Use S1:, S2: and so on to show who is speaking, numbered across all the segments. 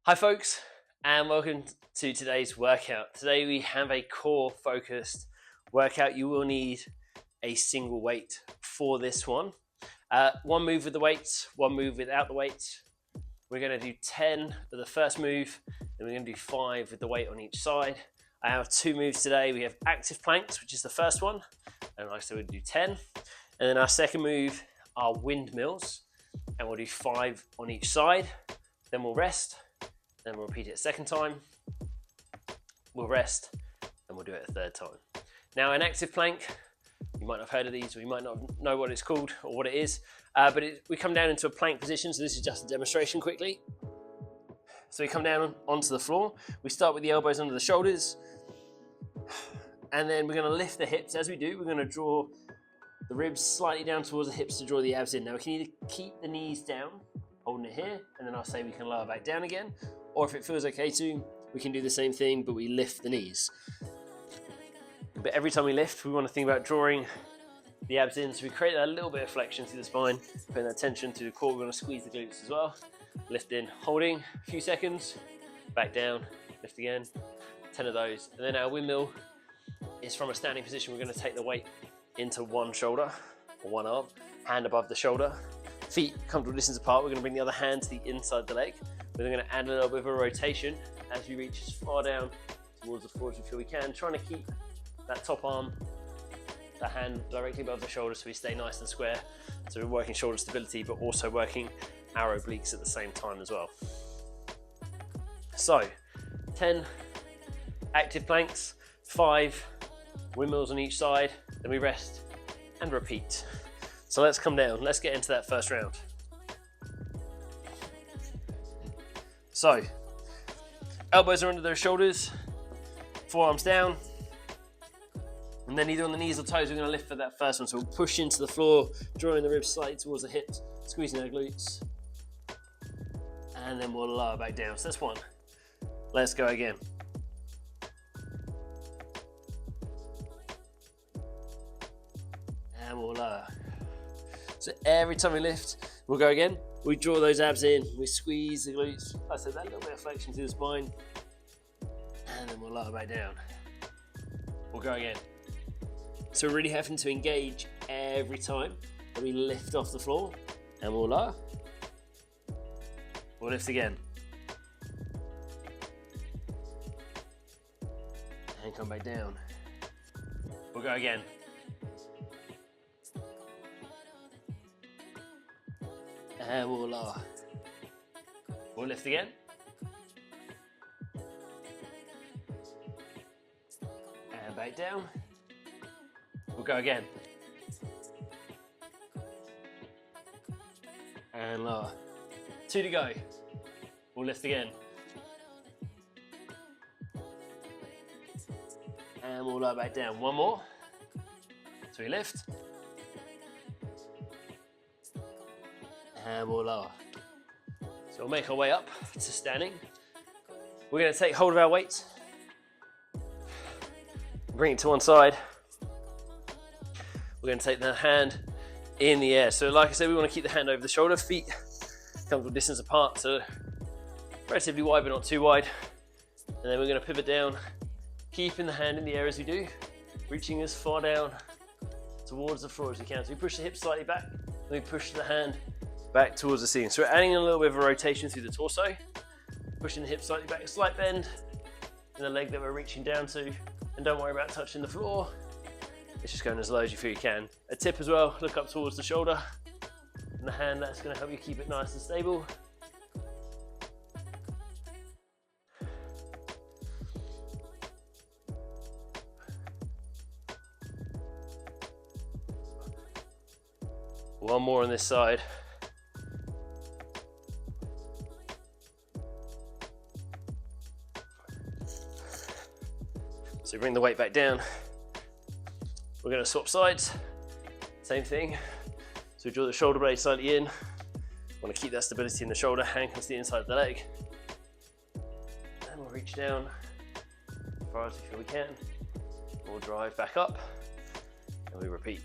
S1: Hi folks, and welcome to today's workout. Today we have a core focused workout. You will need a single weight for this one. One move with the weights, one move without the weights. We're going to do 10 for the first move, and we're going to do 5 with the weight on each side. I have 2 moves today. We have active planks, which is the first one, and like I said, we'll do 10. And then our second move are windmills, and we'll do 5 on each side. Then we'll rest. Then we'll repeat it a second time, we'll rest, and we'll do it a third time. Now an active plank, you might not have heard of these, or you might not know what it's called or what it is, but we come down into a plank position, so this is just a demonstration quickly. So we come down onto the floor, we start with the elbows under the shoulders, and then we're going to lift the hips. As we do, we're going to draw the ribs slightly down towards the hips to draw the abs in. Now we can either keep the knees down, holding it here, and then I'll say we can lower back down again, or if it feels okay to, we can do the same thing, but we lift the knees. But every time we lift, we want to think about drawing the abs in, so we create a little bit of flexion through the spine, putting that tension through the core. We're going to squeeze the glutes as well. Lift in, holding a few seconds, back down, lift again, 10 of those. And then our windmill is from a standing position. We're going to take the weight into one shoulder, or one arm, hand above the shoulder, feet comfortable distance apart. We're going to bring the other hand to the inside of the leg. We're going to add a little bit of a rotation as you reach as far down towards the floor as you feel we can, trying to keep that top arm, the hand directly above the shoulder so we stay nice and square. So we're working shoulder stability, but also working our obliques at the same time as well. So 10 active planks, 5 windmills on each side, then we rest and repeat. So let's come down, let's get into that first round. So, elbows are under their shoulders, forearms down, and then either on the knees or toes, we're going to lift for that first one. So we'll push into the floor, drawing the ribs slightly towards the hips, squeezing our glutes, and then we'll lower back down. So that's one. Let's go again. And we'll lower. So every time we lift, we'll go again. We draw those abs in, we squeeze the glutes. Like I said, that little bit of flexion through the spine, and then we'll lower back down. We'll go again. So we're really having to engage every time that we lift off the floor, and we'll lower. We'll lift again. And come back down. We'll go again. And we'll lower. We'll lift again. And back down. We'll go again. And lower. 2 to go. We'll lift again. And we'll lower back down. 1 more. So we lift. And we'll lower. So we'll make our way up to standing. We're going to take hold of our weights, bring it to one side. We're going to take the hand in the air. So like I said, we want to keep the hand over the shoulder, feet comfortable distance apart, so relatively wide but not too wide. And then we're going to pivot down, keeping the hand in the air as we do, reaching as far down towards the floor as we can. So we push the hips slightly back, then we push the hand back towards the ceiling. So we're adding a little bit of a rotation through the torso, pushing the hips slightly back, a slight bend in the leg that we're reaching down to, and don't worry about touching the floor. It's just going as low as you feel you can. A tip as well, look up towards the shoulder and the hand, that's going to help you keep it nice and stable. One more on this side. So bring the weight back down. We're going to swap sides, same thing. So we draw the shoulder blade slightly in. Want to keep that stability in the shoulder, hand comes to the inside of the leg. And we'll reach down as far as we feel we can. We'll drive back up and we repeat.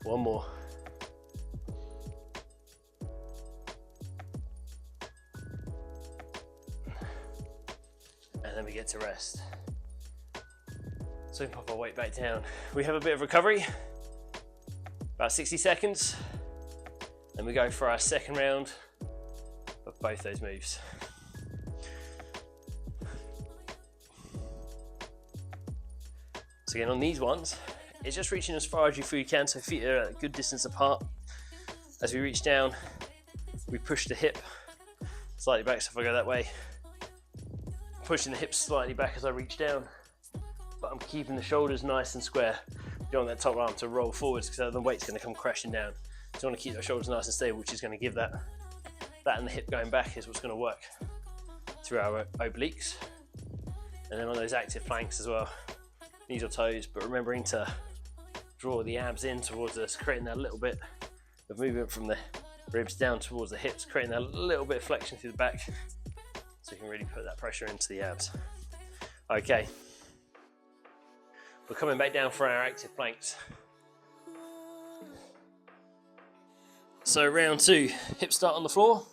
S1: One more. And then we get to rest. So we pop our weight back down. We have a bit of recovery, about 60 seconds. Then we go for our second round of both those moves. So again, on these ones, it's just reaching as far as you can, so feet are at a good distance apart. As we reach down, we push the hip slightly back, so if I go that way, pushing the hips slightly back as I reach down, but I'm keeping the shoulders nice and square. You don't want that top arm to roll forwards because the weight's going to come crashing down. So you want to keep those shoulders nice and stable, which is going to give that and the hip going back is what's going to work through our obliques. And then on those active planks as well, knees or toes, but remembering to draw the abs in towards us, creating that little bit of movement from the ribs down towards the hips, creating that little bit of flexion through the back, so you can really put that pressure into the abs. Okay, we're coming back down for our active planks. So round two, hips start on the floor,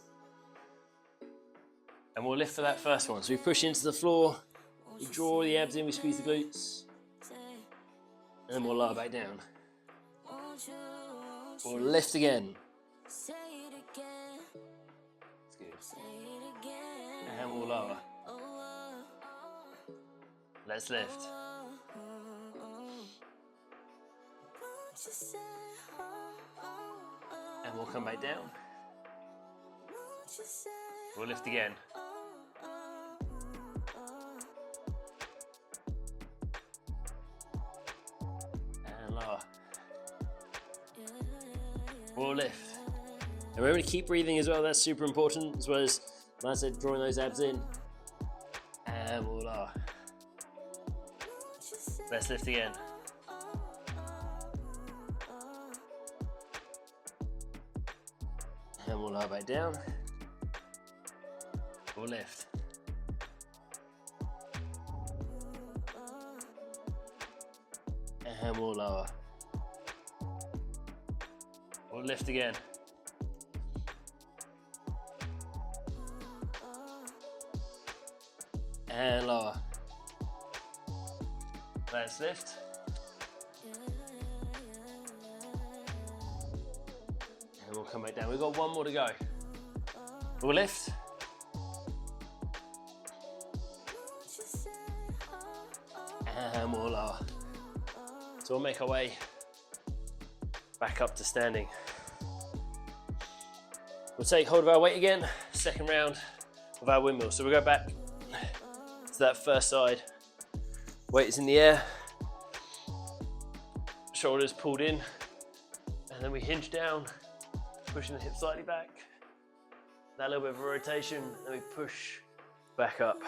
S1: and we'll lift for that first one. So we push into the floor, we draw the abs in, we squeeze the glutes, and then we'll lower back down. We'll lift again. That's good. And we'll lower. Let's lift. And we'll come back down. We'll lift again. And lower. We'll lift. And remember to keep breathing as well, that's super important, as well as, like I said, drawing those abs in. And we'll lower. Let's lift again. And we'll lower back down. We'll lift. And we'll lower. We'll lift again. And lower. Let's lift. And we'll come back down. We've got one more to go. We'll lift. And we'll lower. So we'll make our way back up to standing. We'll take hold of our weight again, second round of our windmill. So we'll go back to that first side. Weight is in the air, shoulders pulled in, and then we hinge down, pushing the hips slightly back. That little bit of a rotation, and we push back up,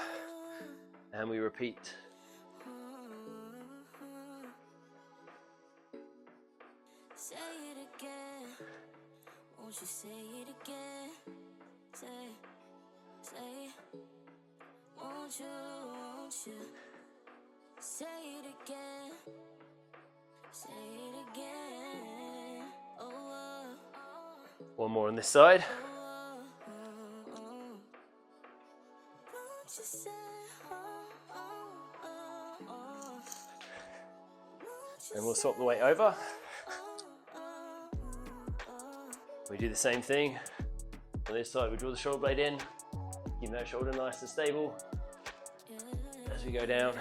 S1: and we repeat.
S2: Say it again, won't you say it again? Say, won't you? Say it again, say it again. Oh,
S1: one more on this side. And we'll swap the weight over. We do the same thing on this side. We draw the shoulder blade in, keep that shoulder nice and stable as we go down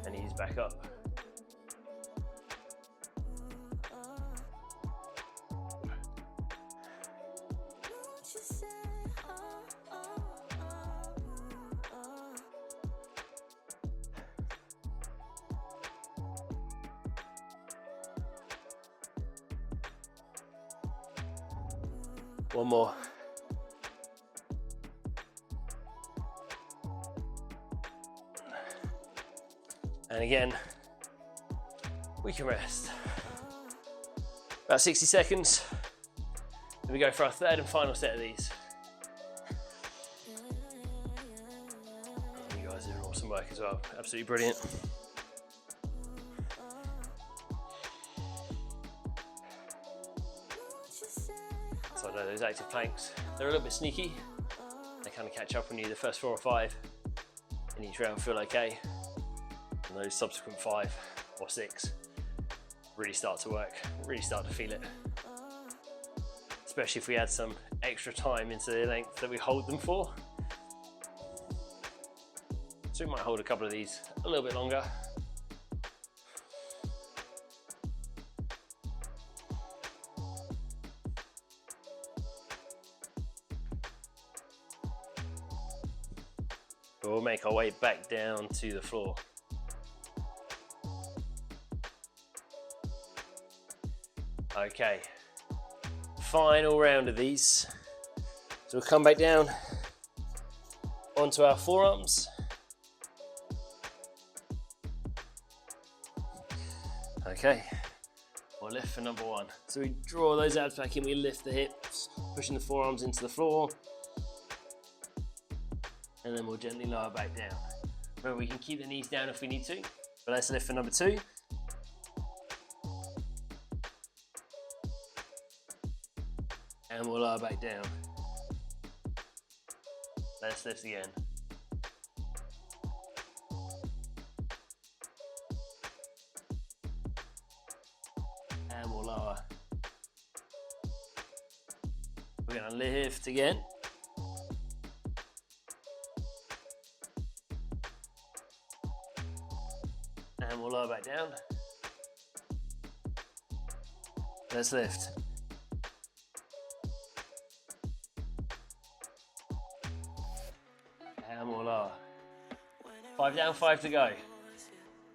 S1: and ease back up. One more. And again, we can rest. About 60 seconds. Then we go for our third and final set of these. You guys are doing awesome work as well. Absolutely brilliant. God, no, those active planks, they're a little bit sneaky. They kind of catch up on you the first 4 or 5 in each round, feel okay. And those subsequent 5 or 6 really start to work, really start to feel it. Especially if we add some extra time into the length that we hold them for. So we might hold a couple of these a little bit longer. But we'll make our way back down to the floor. Okay, final round of these. So we'll come back down onto our forearms. Okay, we'll lift for number 1. So we draw those abs back in, we lift the hips, pushing the forearms into the floor. And then we'll gently lower back down. Remember, we can keep the knees down if we need to, but let's lift for number 2. And we'll lower back down. Let's lift again. And we'll lower. We're going to lift again. And we'll lower back down. Let's lift. And we'll lower. 5 down, 5 to go.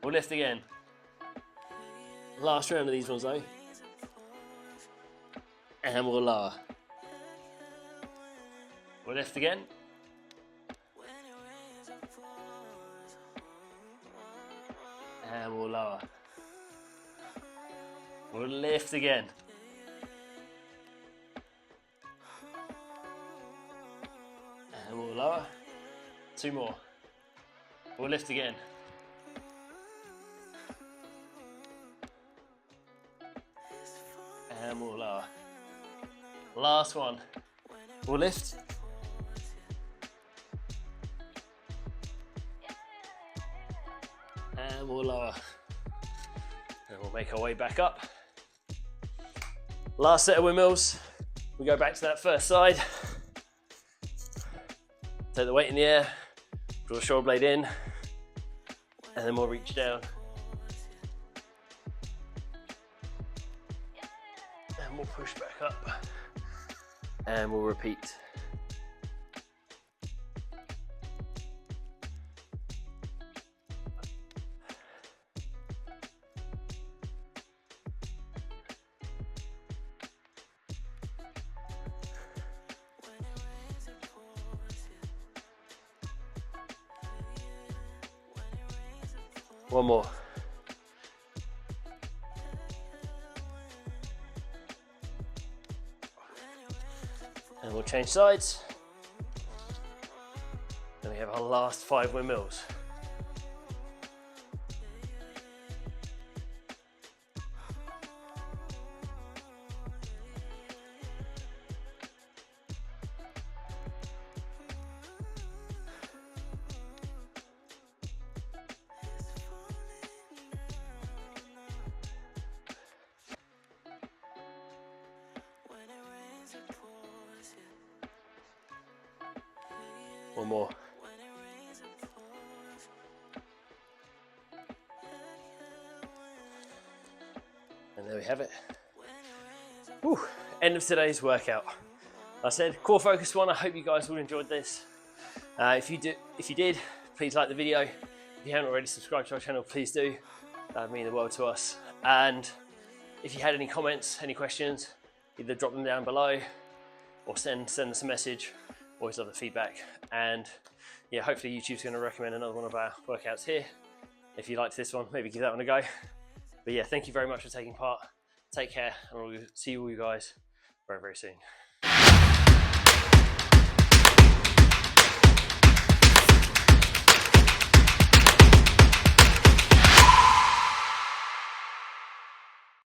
S1: We'll lift again. Last round of these ones though. And we'll lower. We'll lift again. And we'll lower. We'll lift again. And we'll lower. 2 more. We'll lift again. And we'll lower. Last one. We'll lift. And we'll lower. And we'll make our way back up. Last set of windmills. We go back to that first side. Take the weight in the air. Draw the shoulder blade in. And then we'll reach down. And we'll push back up. And we'll repeat. One more. And we'll change sides. Then we have our last 5 windmills. One more. And there we have it. Whew. End of today's workout. Like I said, core focused one. I hope you guys all enjoyed this. If you did, please like the video. If you haven't already subscribed to our channel, please do. That would mean the world to us. And if you had any comments, any questions, either drop them down below or send us a message. Always love the feedback. And yeah, hopefully YouTube's going to recommend another one of our workouts here. If you liked this one, maybe give that one a go. But yeah, thank you very much for taking part. Take care, and we'll see you all you guys very, very soon.